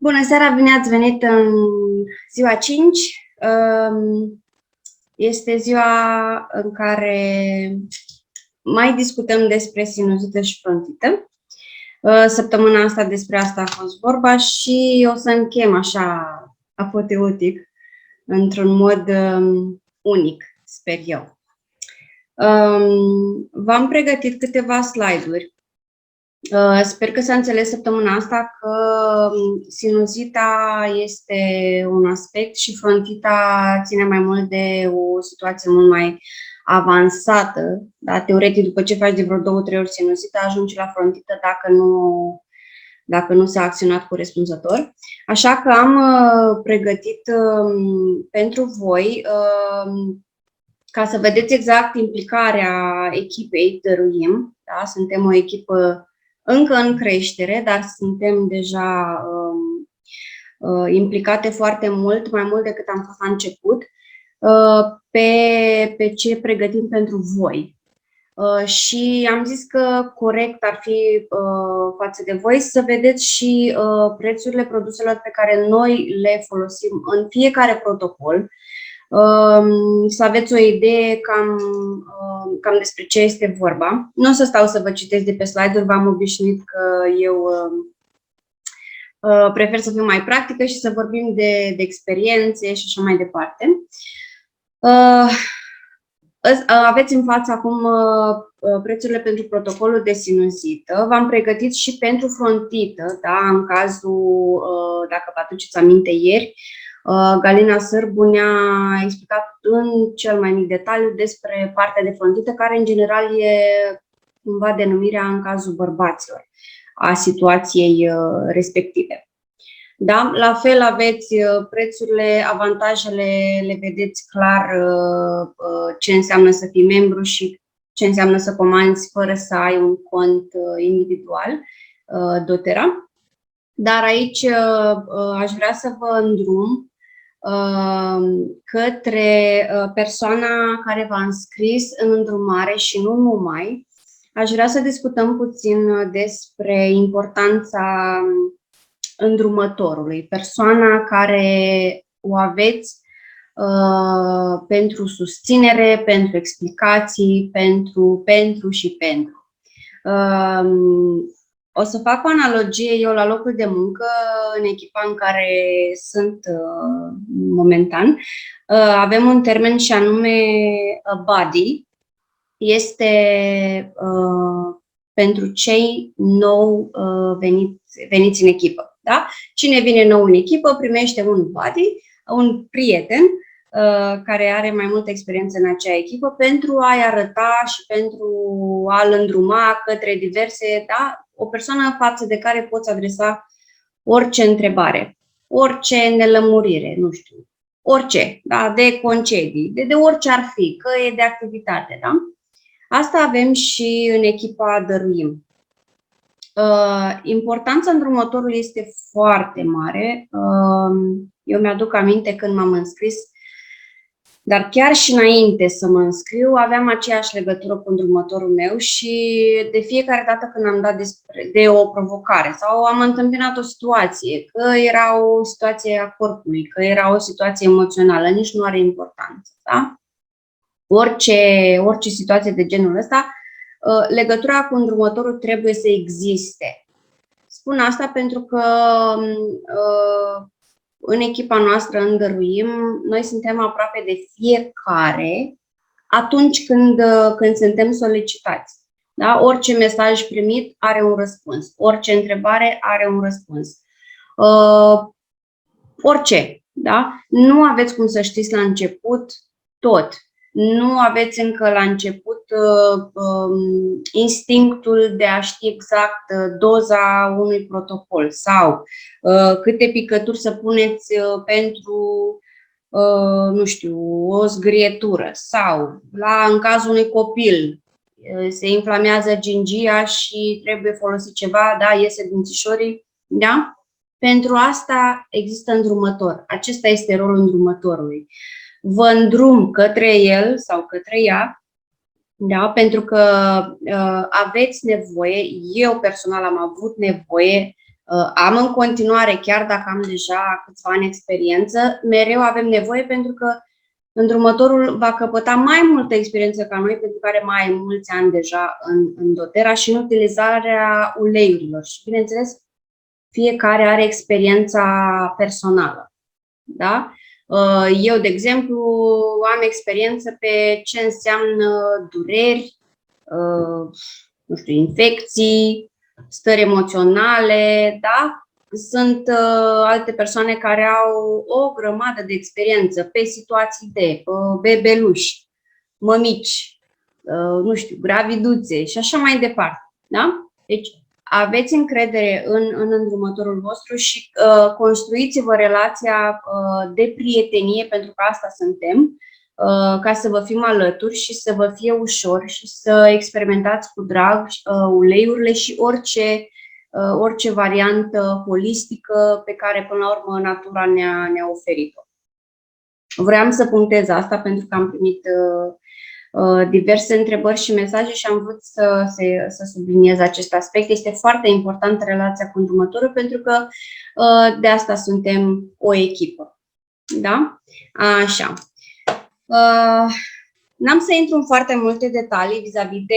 Bună seara, bine ați venit în ziua 5. Este ziua în care mai discutăm despre sinuzită și frontită. Săptămâna asta despre asta a fost vorba și o să închem așa apoteotic, într-un mod unic, sper eu. V-am pregătit câteva slide-uri. Sper că s-a înțeles săptămâna asta că sinuzita este un aspect și frontita ține mai mult de o situație mult mai avansată. Da? Teoretic, după ce faci de vreo 2-3 ori sinuzita, ajungi la frontită dacă nu s-a acționat corespunzător. Așa că am pregătit pentru voi, ca să vedeți exact implicarea echipei Dăruim. Da? Suntem o echipă încă în creștere, dar suntem deja implicate foarte mult, mai mult decât am fost la început, pe ce pregătim pentru voi. Și am zis că corect ar fi față de voi să vedeți și prețurile produselor pe care noi le folosim în fiecare protocol, să aveți o idee cam despre ce este vorba. Nu o să stau să vă citesc de pe slide-uri, v-am obișnuit că eu prefer să fiu mai practică și să vorbim de experiențe și așa mai departe. Aveți în față acum prețurile pentru protocolul de sinuzită. V-am pregătit și pentru frontită, da? În cazul, dacă vă aduceți aminte ieri, Galina Sârbu ne-a explicat în cel mai mic detaliu despre partea de frontită, care în general e cumva denumirea în cazul bărbaților a situației respective. Da? La fel aveți prețurile, avantajele, le vedeți clar ce înseamnă să fii membru și ce înseamnă să comanzi fără să ai un cont individual, doTERRA. Dar aici aș vrea să vă îndrum către persoana care v-a înscris în îndrumare și nu numai. Aș vrea să discutăm puțin despre importanța îndrumătorului, persoana care o aveți pentru susținere, pentru explicații, pentru. O să fac o analogie eu la locul de muncă, în echipa în care sunt momentan. Avem un termen și anume buddy. Este pentru cei nou veniți în echipă. Da? Cine vine nou în echipă primește un buddy, un prieten care are mai multă experiență în acea echipă pentru a-i arăta și pentru a-l îndruma către diverse, da? O persoană față de care poți adresa orice întrebare, orice nelămurire, nu știu, orice, da? De concedii, de orice ar fi, că e de activitate. Da? Asta avem și în echipa Dăruim. Importanța îndrumătorului este foarte mare. Eu mi-aduc aminte când m-am înscris, dar chiar și înainte să mă înscriu, aveam aceeași legătură cu îndrumătorul meu și de fiecare dată când am dat de o provocare sau am întâmpinat o situație, că era o situație a corpului, că era o situație emoțională, nici nu are importanță. Da? Orice situație de genul ăsta, legătura cu îndrumătorul trebuie să existe. Spun asta pentru că în echipa noastră, în Dăruim, noi suntem aproape de fiecare atunci când suntem solicitați. Da? Orice mesaj primit are un răspuns, orice întrebare are un răspuns. Orice. Da? Nu aveți cum să știți la început tot. Nu aveți încă la început instinctul de a ști exact doza unui protocol sau câte picături să puneți pentru, nu știu, o zgrietură sau în cazul unui copil se inflamează gingia și trebuie folosit ceva, da, iese dințișorii, da? Pentru asta există îndrumător. Acesta este rolul îndrumătorului. Vă îndrum către el sau către ea, da? Pentru că aveți nevoie, eu personal am avut nevoie am în continuare, chiar dacă am deja câțiva ani experiență, mereu avem nevoie pentru că îndrumătorul va căpăta mai multă experiență ca noi, pentru că are mai mulți ani deja în doTERRA și în utilizarea uleiurilor. Și, bineînțeles, fiecare are experiența personală. Da? Eu, de exemplu, am experiență pe ce înseamnă dureri, nu știu, infecții, stări emoționale, da? Sunt alte persoane care au o grămadă de experiență pe situații de bebeluși, mămici, nu știu, graviduțe și așa mai departe. Da? Deci aveți încredere în îndrumătorul vostru și construiți-vă relația de prietenie, pentru că asta suntem, ca să vă fim alături și să vă fie ușor și să experimentați cu drag uleiurile și orice variantă holistică pe care până la urmă natura ne-a oferit-o. Vreau să punctez asta pentru că am primit diverse întrebări și mesaje și am vrut să subliniez acest aspect. Este foarte importantă relația cu îndrumătorul pentru că de asta suntem o echipă. Da? Așa. N-am să intru în foarte multe detalii vis-a-vis de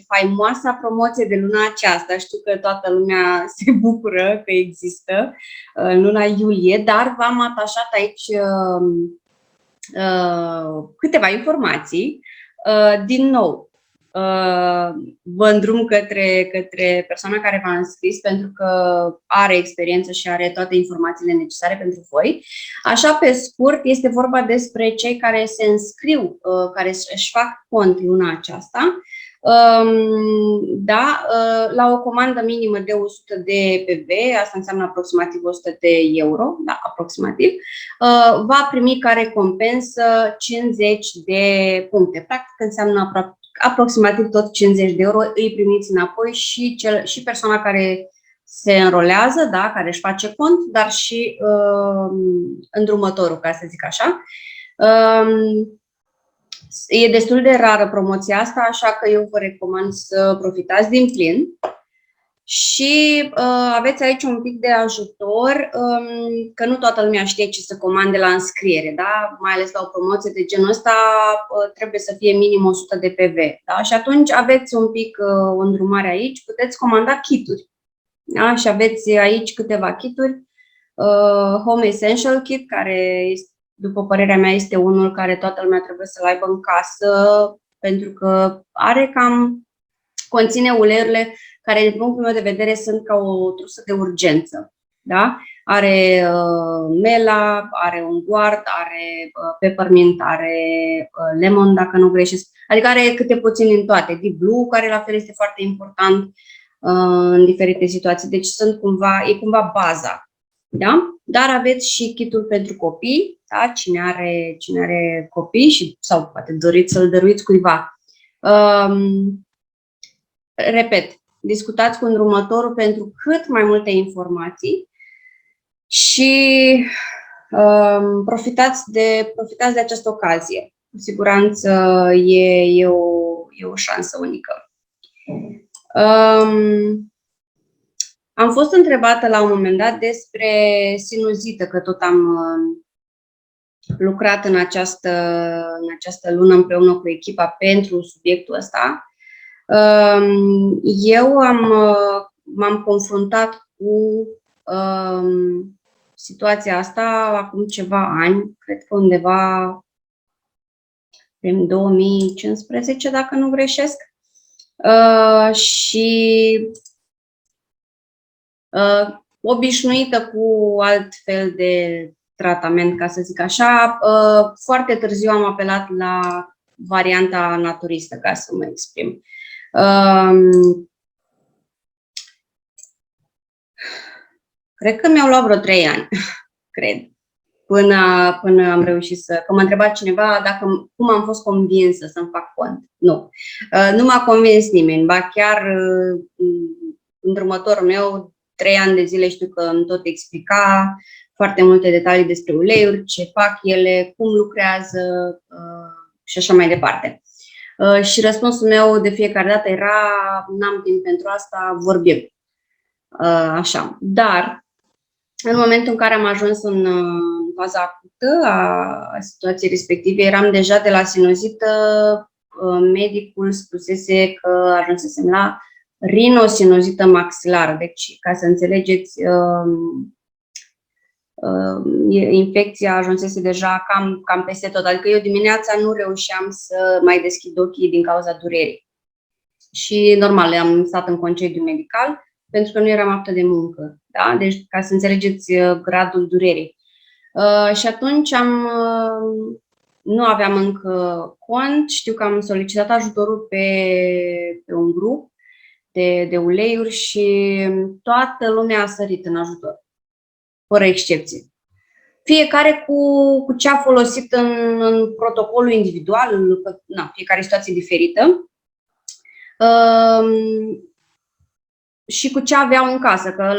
faimoasa promoție de luna aceasta. Știu că toată lumea se bucură că există în luna iulie, dar v-am atașat aici câteva informații. Din nou, vă îndrum către persoana care v-a înscris pentru că are experiență și are toate informațiile necesare pentru voi. Așa, pe scurt, este vorba despre cei care se înscriu, care își fac cont luna aceasta. Da, la o comandă minimă de 100 de PV, asta înseamnă aproximativ 100 de euro, da, aproximativ, va primi ca recompensă 50 de puncte. Practic înseamnă aproximativ tot 50 de euro îi primiți înapoi și persoana care se înrolează, da, care își face cont, dar și îndrumătorul, ca să zic așa. E destul de rară promoția asta, așa că eu vă recomand să profitați din plin. Și aveți aici un pic de ajutor, că nu toată lumea știe ce să comande la înscriere, da? Mai ales la o promoție de genul ăsta trebuie să fie minim 100 de PV. Da? Și atunci aveți un pic o îndrumare aici, puteți comanda kituri. Da? Și aveți aici câteva kituri. Home Essential Kit, care după părerea mea este unul care toată lumea trebuie să-l aibă în casă, pentru că conține uleiurile care, din punctul meu de vedere, sunt ca o trusă de urgență. Da? Are mela, are unguart, are peppermint, are lemon, dacă nu greșesc. Adică are câte puțin din toate. Deep Blue, care la fel este foarte important în diferite situații. Deci e cumva baza. Da? Dar aveți și kitul pentru copii, da? Cine are copii sau poate doriți să-l dăruiți cuiva. Repet, discutați cu îndrumătorul pentru cât mai multe informații și profitați de această ocazie. Cu siguranță e o șansă unică. Am fost întrebată la un moment dat despre sinuzită, că tot am lucrat în această lună împreună cu echipa pentru subiectul ăsta. Eu m-am confruntat cu situația asta acum ceva ani, cred că undeva în 2015, dacă nu greșesc, și obișnuită cu alt fel de tratament, ca să zic așa, foarte târziu am apelat la varianta naturistă, ca să mă exprim. Cred că mi-au luat vreo 3 ani, cred, până am reușit că m-a întrebat cineva cum am fost convinsă să-mi fac cont. Nu m-a convins nimeni, ba chiar îndrumătorul meu, 3 ani de zile știu că îmi tot explica foarte multe detalii despre uleiuri, ce fac ele, cum lucrează și așa mai departe. Și răspunsul meu de fiecare dată era: n-am timp pentru asta, vorbim. Așa. Dar în momentul în care am ajuns în faza acută a situației respective, eram deja de la sinuzită, medicul spusese că ajunsesem la rinosinuzită maxilară. Deci, ca să înțelegeți, infecția ajunsese deja cam peste tot. Adică eu dimineața nu reușeam să mai deschid ochii din cauza durerii. Și normal, am stat în concediu medical pentru că nu eram aptă de muncă. Da? Deci, ca să înțelegeți gradul durerii. Și atunci nu aveam încă cont, știu că am solicitat ajutorul pe un grup de uleiuri și toată lumea a sărit în ajutor, fără excepție. Fiecare cu ce a folosit în protocolul individual, fiecare situație diferită. Și cu ce aveau în casă, că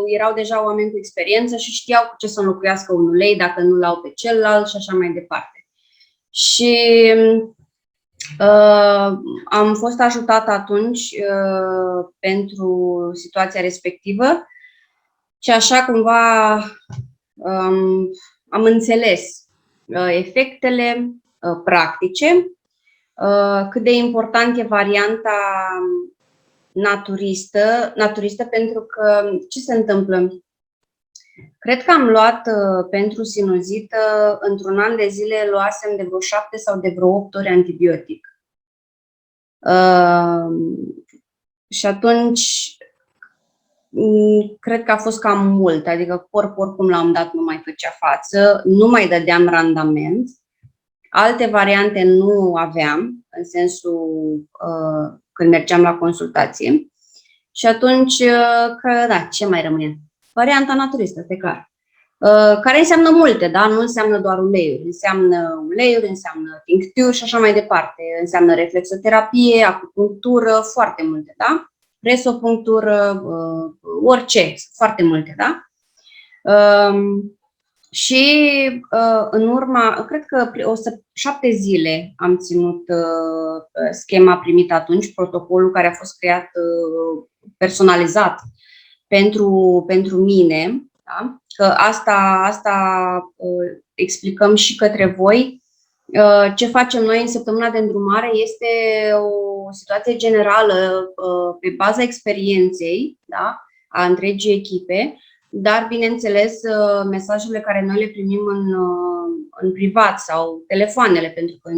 erau deja oameni cu experiență și știau cu ce să înlocuiască un ulei dacă nu l-au pe celălalt și așa mai departe. Și am fost ajutată atunci pentru situația respectivă și așa cumva am înțeles efectele practice, cât de important e varianta naturistă, pentru că ce se întâmplă? Cred că am luat pentru sinuzită, într-un an de zile luasem de vreo 7 sau de vreo 8 ori antibiotic. Și atunci cred că a fost cam mult, adică corpul oricum l-am dat, nu mai făcea față, nu mai dădeam randament. Alte variante nu aveam, în sensul când mergeam la consultație. Și atunci, ce mai rămâne? Varianta naturistă, este clar. Care înseamnă multe, da? Nu înseamnă doar uleiuri. Înseamnă tincturi și așa mai departe. Înseamnă reflexoterapie, acupunctură, foarte multe, da? Presopunctură, orice, foarte multe, da? Și în urma, cred că 7 zile am ținut schema primită atunci, protocolul care a fost creat personalizat pentru mine, da? Că asta explicăm și către voi. Ce facem noi în săptămâna de îndrumare este o situație generală pe baza experienței, da? A întregii echipe, dar, bineînțeles, mesajele care noi le primim în privat sau telefoanele, pentru că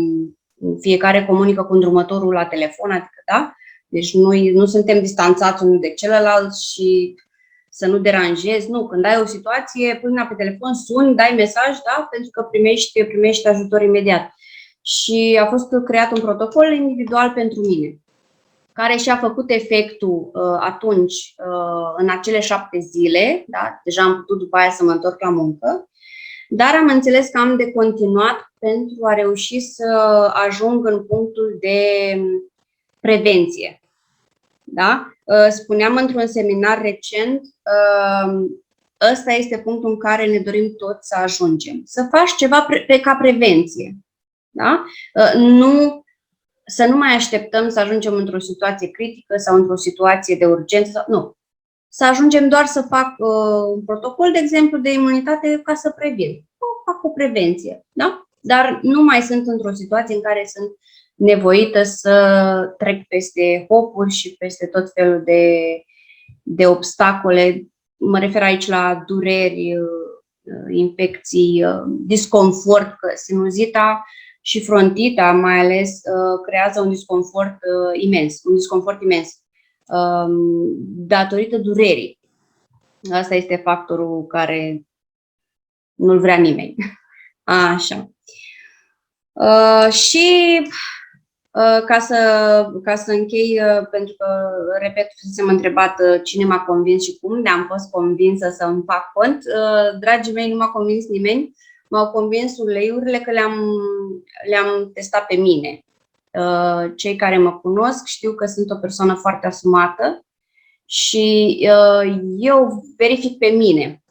fiecare comunică cu îndrumătorul la telefon, adică, da? Deci noi nu suntem distanțați unul de celălalt și să nu deranjezi. Nu, când ai o situație, pui mâna pe telefon, suni, dai mesaj, da? Pentru că primești ajutor imediat. Și a fost creat un protocol individual pentru mine, care și-a făcut efectul atunci, în acele 7 zile, da? Deja am putut după aia să mă întorc la muncă, dar am înțeles că am de continuat pentru a reuși să ajung în punctul de prevenție. Da? Spuneam într-un seminar recent, ăsta este punctul în care ne dorim toți să ajungem. Să faci ceva ca prevenție. Da? Să nu mai așteptăm să ajungem într-o situație critică sau într-o situație de urgență. Nu. Să ajungem doar să fac un protocol, de exemplu, de imunitate ca să previn. Fac o prevenție. Da? Dar nu mai sunt într-o situație în care sunt nevoită să trec peste hopuri și peste tot felul de obstacole. Mă refer aici la dureri, infecții, disconfort, că sinuzita și frontita, mai ales, creează un disconfort imens, datorită durerii. Asta este factorul care nu-l vrea nimeni. Așa. Și ca să închei, pentru că, repet, fusesem întrebat cine m-a convins și cum, am fost convinsă să îmi fac cont. Dragii mei, nu m-a convins nimeni. M-au convins uleiurile că le-am testat pe mine. Cei care mă cunosc știu că sunt o persoană foarte asumată și eu verific pe mine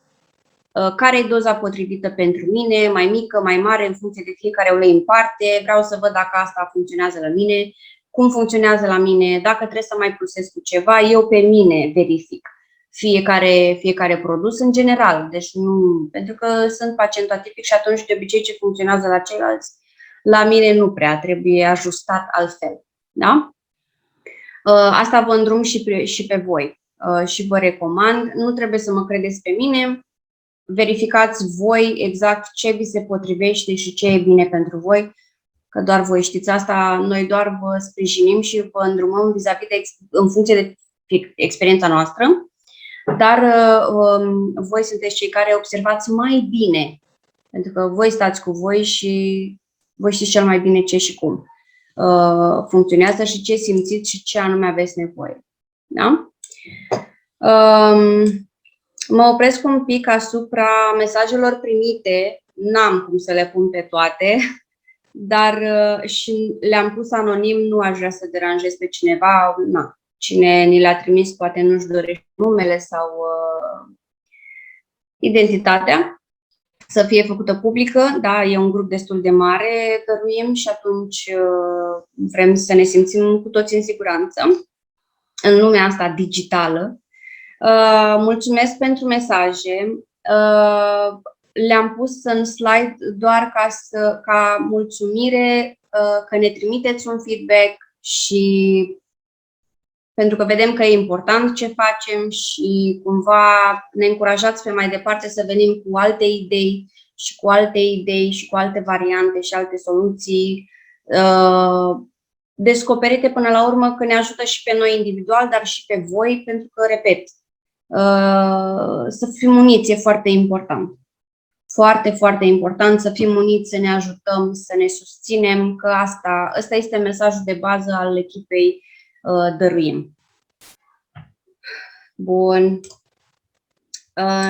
care e doza potrivită pentru mine, mai mică, mai mare, în funcție de fiecare ulei în parte. Vreau să văd dacă asta funcționează la mine, cum funcționează la mine, dacă trebuie să mai plusez cu ceva, eu pe mine verific. fiecare produs în general. Deci nu, pentru că sunt pacient atipic și atunci de obicei ce funcționează la ceilalți, la mine nu prea, trebuie ajustat altfel. Da? Asta vă îndrum și pe voi și vă recomand. Nu trebuie să mă credeți pe mine, verificați voi exact ce vi se potrivește și ce e bine pentru voi, că doar voi știți asta, noi doar vă sprijinim și vă îndrumăm în funcție de experiența noastră, dar voi sunteți cei care observați mai bine, pentru că voi stați cu voi și voi știți cel mai bine ce și cum funcționează și ce simțiți și ce anume aveți nevoie. Da? Mă opresc un pic asupra mesajelor primite, n-am cum să le pun pe toate, dar și le-am pus anonim, nu aș vrea să deranjez pe cineva, cine ni le-a trimis poate nu-și dorește numele sau identitatea să fie făcută publică, da, e un grup destul de mare, dăruim și atunci vrem să ne simțim cu toți în siguranță în lumea asta digitală. Mulțumesc pentru mesaje. Le-am pus în slide doar ca mulțumire că ne trimiteți un feedback și pentru că vedem că e important ce facem și cumva ne încurajați pe mai departe să venim cu alte idei și cu alte idei și cu alte variante și alte soluții descoperite până la urmă, că ne ajută și pe noi individual, dar și pe voi, pentru că, repet, să fim uniți e foarte important. Foarte, foarte important să fim uniți, să ne ajutăm, să ne susținem, că ăsta este mesajul de bază al echipei Dăruim. Bun.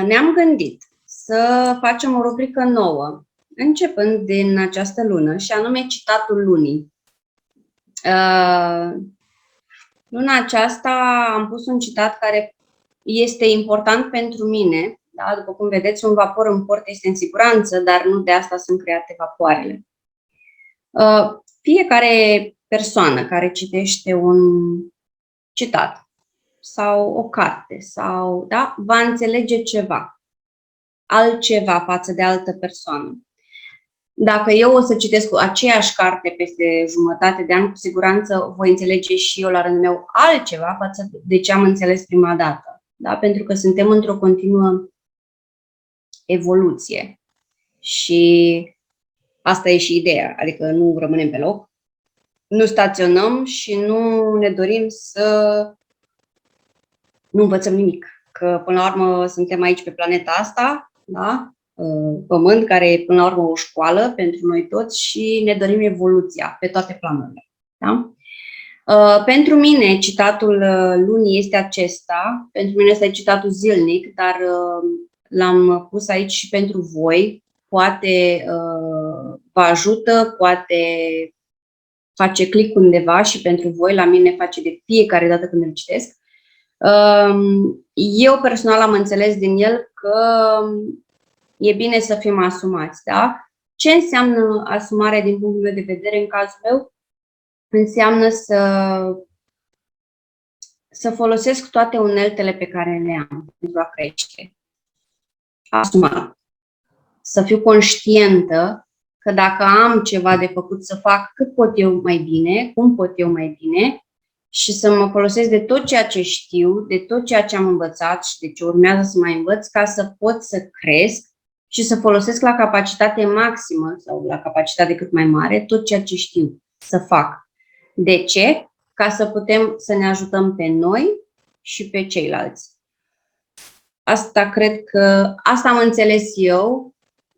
Ne-am gândit să facem o rubrică nouă, începând din această lună, și anume citatul lunii. Luna aceasta am pus un citat care este important pentru mine. Da? După cum vedeți, un vapor în port este în siguranță, dar nu de asta sunt create vapoarele. Fiecare persoană care citește un citat sau o carte sau, da, va înțelege ceva, altceva față de altă persoană. Dacă eu o să citesc aceeași carte peste jumătate de an, cu siguranță voi înțelege și eu la rândul meu altceva față de ce am înțeles prima dată. Da? Pentru că suntem într-o continuă evoluție și asta e și ideea, adică nu rămânem pe loc, nu staționăm și nu ne dorim să nu învățăm nimic. Că până la urmă suntem aici pe planeta asta, da? Pământ, care e până la urmă o școală pentru noi toți și ne dorim evoluția pe toate planurile. Da? Pentru mine, citatul lunii este acesta. Pentru mine este citatul zilnic, dar l-am pus aici și pentru voi. Poate vă ajută, poate face click undeva și pentru voi, la mine face de fiecare dată când îl citesc. Eu personal am înțeles din el că e bine să fim asumați. Da? Ce înseamnă asumarea din punctul meu de vedere în cazul meu? Înseamnă să folosesc toate uneltele pe care le am pentru a crește. Asuma. Să fiu conștientă că dacă am ceva de făcut, să fac cât pot eu mai bine, cum pot eu mai bine și să mă folosesc de tot ceea ce știu, de tot ceea ce am învățat și de ce urmează să mai învăț, ca să pot să cresc și să folosesc la capacitate maximă sau la capacitate cât mai mare tot ceea ce știu să fac. De ce? Ca să putem să ne ajutăm pe noi și pe ceilalți. Asta cred că, asta am înțeles eu,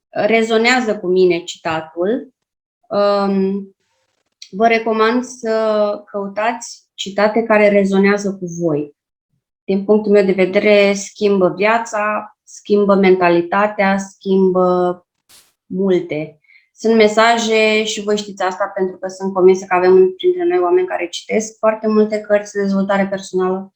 rezonează cu mine citatul. Vă recomand să căutați citate care rezonează cu voi. Din punctul meu de vedere, schimbă viața, schimbă mentalitatea, schimbă multe. Sunt mesaje și voi știți asta pentru că sunt convinsă că avem printre noi oameni care citesc foarte multe cărți de dezvoltare personală,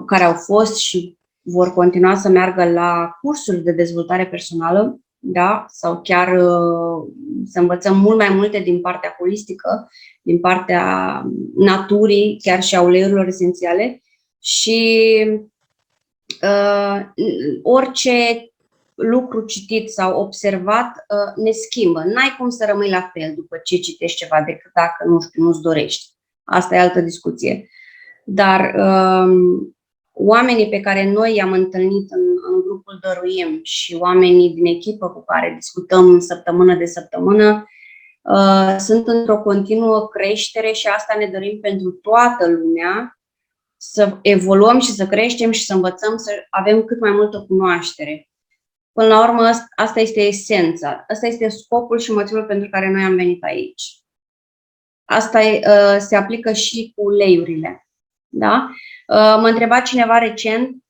care au fost și vor continua să meargă la cursuri de dezvoltare personală, da? Sau chiar să învățăm mult mai multe din partea holistică, din partea naturii, chiar și a uleiurilor esențiale. Și Orice lucru citit sau observat ne schimbă. N-ai cum să rămâi la fel după ce citești ceva decât dacă, nu știu, nu-ți dorești. Asta e altă discuție. Dar oamenii pe care noi i-am întâlnit în grupul Dăruim și oamenii din echipă cu care discutăm săptămână de săptămână sunt într-o continuă creștere și asta ne dorim pentru toată lumea, să evoluăm și să creștem și să învățăm să avem cât mai multă cunoaștere. Până la urmă, asta este esența, asta este scopul și motivul pentru care noi am venit aici. Asta se aplică și cu uleiurile. Da? Mă întreba cineva recent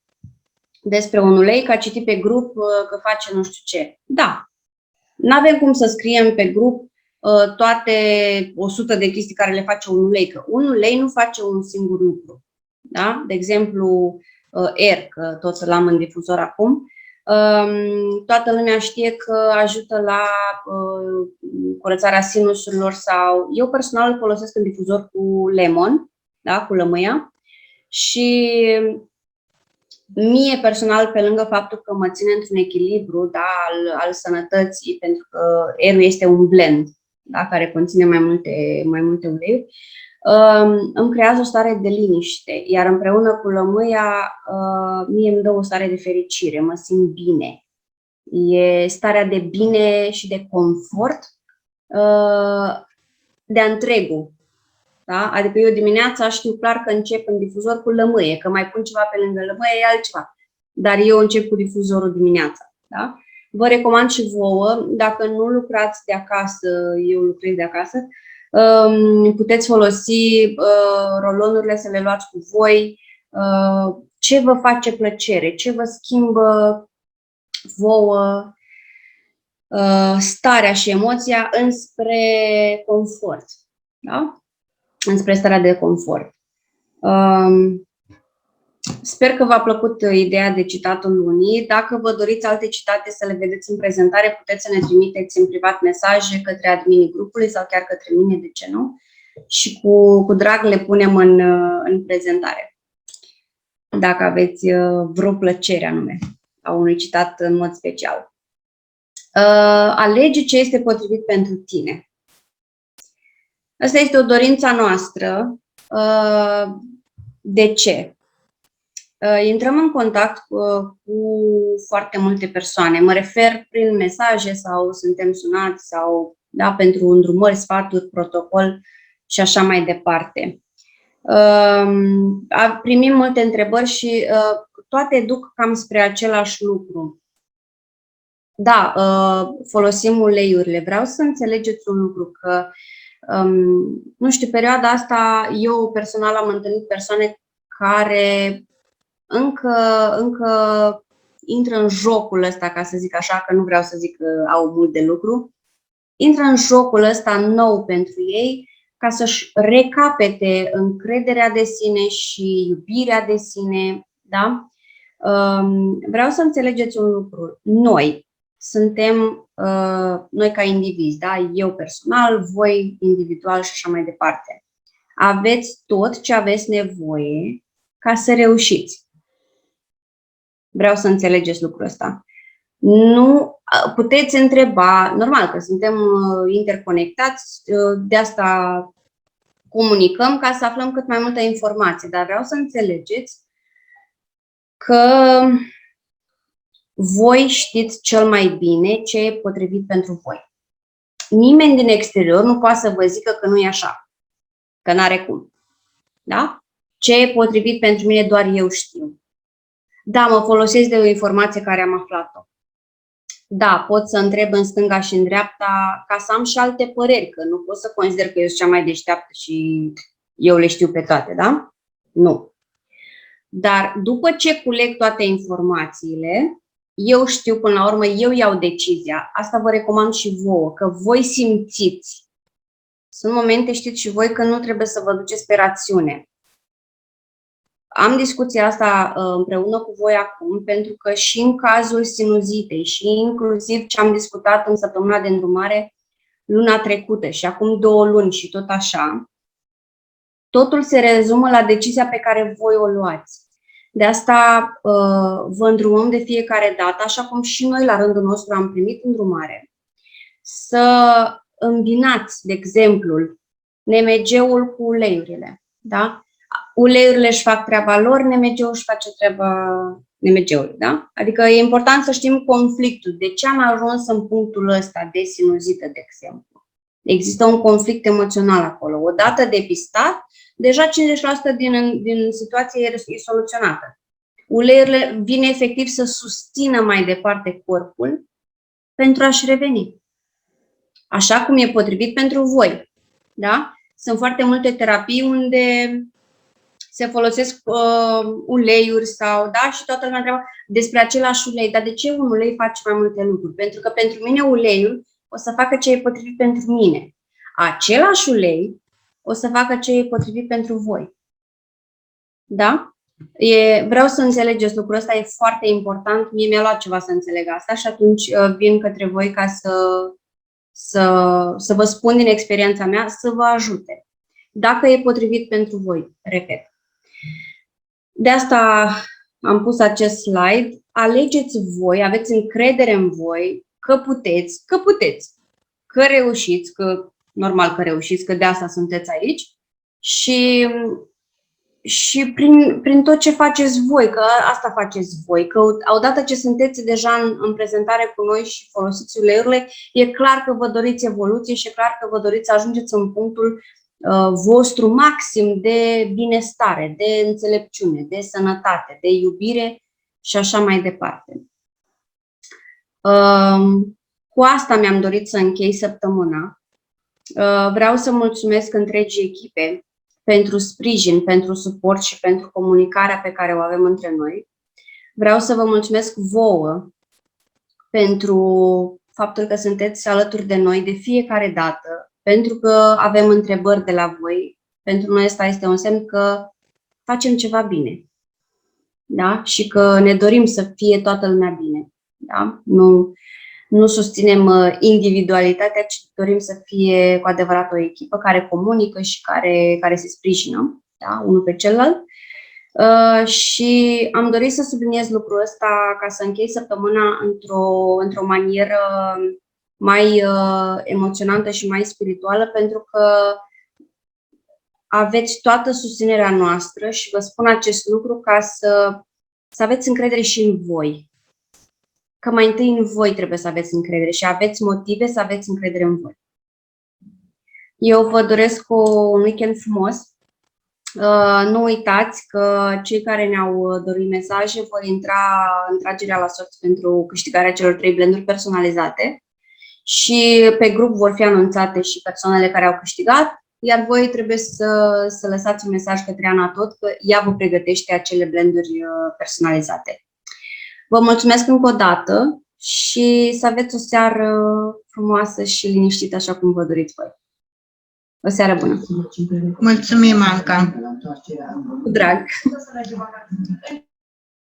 despre un ulei, că a citit pe grup că face nu știu ce. Da, nu avem cum să scriem pe grup toate 100 de chestii care le face un ulei, că un ulei nu face un singur lucru. Da? De exemplu, Air, că tot l-am în difuzor acum, toată lumea știe că ajută la curățarea sinusurilor sau... Eu personal îl folosesc în difuzor cu lemon, da? Cu lămâia, și mie personal, pe lângă faptul că mă ține într-un echilibru, da, al sănătății, pentru că Air-ul este un blend, da, care conține mai multe uleiuri, îmi creează o stare de liniște, iar împreună cu lămâia mie îmi dă o stare de fericire, mă simt bine. E starea de bine și de confort de-a întregul. Da? Adică eu dimineața știu clar că încep în difuzor cu lămâie, că mai pun ceva pe lângă lămâie, e altceva. Dar eu încep cu difuzorul dimineața. Da? Vă recomand și vouă, dacă nu lucrați de acasă, eu lucrez de acasă, puteți folosi rolonurile, să le luați cu voi, ce vă face plăcere, ce vă schimbă vouă starea și emoția înspre confort. Da? Înspre starea de confort. Sper că v-a plăcut ideea de citatul lunii. Dacă vă doriți alte citate să le vedeți în prezentare, puteți să ne trimiteți în privat mesaje către adminii grupului sau chiar către mine, de ce nu? Și cu drag le punem în prezentare. Dacă aveți vreo plăcere anume a unui citat în mod special. Alege ce este potrivit pentru tine. Asta este o dorință noastră. De ce? Intrăm în contact cu foarte multe persoane. Mă refer prin mesaje sau suntem sunați sau da, pentru îndrumări, sfaturi, protocol și așa mai departe. Primim multe întrebări și toate duc cam spre același lucru. Da, folosim uleiurile. Vreau să înțelegeți un lucru, că nu știu, perioada asta eu personal am întâlnit persoane care încă intră în jocul ăsta, ca să zic așa, că nu vreau să zic că au mult de lucru, intră în jocul ăsta nou pentru ei ca să-și recapete încrederea de sine și iubirea de sine. Da? Vreau să înțelegeți un lucru. Noi suntem, noi ca indivizi, da? Eu personal, voi individual și așa mai departe. Aveți tot ce aveți nevoie ca să reușiți. Vreau să înțelegeți lucrul ăsta. Nu puteți întreba, normal că suntem interconectați, de asta comunicăm ca să aflăm cât mai multă informație, dar vreau să înțelegeți că voi știți cel mai bine ce e potrivit pentru voi. Nimeni din exterior nu poate să vă zică că nu e așa, că n-are cum. Da? Ce e potrivit pentru mine doar eu știu. Da, mă folosesc de o informație care am aflat-o. Da, pot să întreb în stânga și în dreapta ca să am și alte păreri, că nu pot să consider că eu sunt cea mai deșteaptă și eu le știu pe toate, da? Nu. Dar după ce culeg toate informațiile, eu știu până la urmă, eu iau decizia. Asta vă recomand și vouă, că voi simțiți. Sunt momente, știți și voi, că nu trebuie să vă duceți pe rațiune. Am discuția asta împreună cu voi acum, pentru că și în cazul sinuzitei și inclusiv ce am discutat în săptămâna de îndrumare luna trecută și acum 2 luni și tot așa, totul se rezumă la decizia pe care voi o luați. De asta vă îndrumăm de fiecare dată, așa cum și noi la rândul nostru am primit îndrumare, să îmbinați, de exemplu, NMG-ul cu uleiurile. Da? Uleiurile își fac treaba lor, NMG-ul își face treaba NMG-ului. Da? Adică e important să știm conflictul. De ce am ajuns în punctul ăsta de sinuzită, de exemplu? Există un conflict emoțional acolo. Odată depistat, deja 50% din situație e soluționată. Uleiurile vin efectiv să susțină mai departe corpul pentru a-și reveni. Așa cum e potrivit pentru voi. Da? Sunt foarte multe terapii unde se folosesc uleiuri sau, da, și toată lumea întreabă despre același ulei. Dar de ce un ulei face mai multe lucruri? Pentru că pentru mine uleiul o să facă ce e potrivit pentru mine. Același ulei o să facă ce e potrivit pentru voi. Da? Vreau să înțelegeți lucrul ăsta, e foarte important. Mie mi-a luat ceva să înțeleg asta și atunci vin către voi ca să vă spun din experiența mea, să vă ajute. Dacă e potrivit pentru voi, repet. De asta am pus acest slide. Alegeți voi, aveți încredere în voi că puteți, că reușiți, că normal că reușiți, că de asta sunteți aici și prin tot ce faceți voi, că asta faceți voi, că odată ce sunteți deja în prezentare cu noi și folosiți uleiurile, e clar că vă doriți evoluție și e clar că vă doriți să ajungeți în punctul vostru maxim de binestare, de înțelepciune, de sănătate, de iubire și așa mai departe. Cu asta mi-am dorit să închei săptămâna. Vreau să mulțumesc întregii echipe pentru sprijin, pentru suport și pentru comunicarea pe care o avem între noi. Vreau să vă mulțumesc vouă pentru faptul că sunteți alături de noi de fiecare dată, pentru că avem întrebări de la voi. Pentru noi asta este un semn că facem ceva bine. Da? Și că ne dorim să fie toată lumea bine. Da? Nu susținem individualitatea, ci dorim să fie cu adevărat o echipă care comunică și care se sprijină, da? Unul pe celălalt. Și am dorit să subliniez lucrul ăsta ca să închei săptămâna într-o manieră mai emoționantă și mai spirituală, pentru că aveți toată susținerea noastră și vă spun acest lucru ca să aveți încredere și în voi. Că mai întâi în voi trebuie să aveți încredere și aveți motive să aveți încredere în voi. Eu vă doresc un weekend frumos. Nu uitați că cei care ne-au dorit mesaje vor intra în tragerea la sorți pentru câștigarea celor 3 blenduri personalizate și pe grup vor fi anunțate și persoanele care au câștigat, iar voi trebuie să lăsați un mesaj către Ana Tot că ea vă pregătește acele blenduri personalizate. Vă mulțumesc încă o dată și să aveți o seară frumoasă și liniștită așa cum vă doriți voi. O seară bună! Mulțumim, Anca! Cu drag!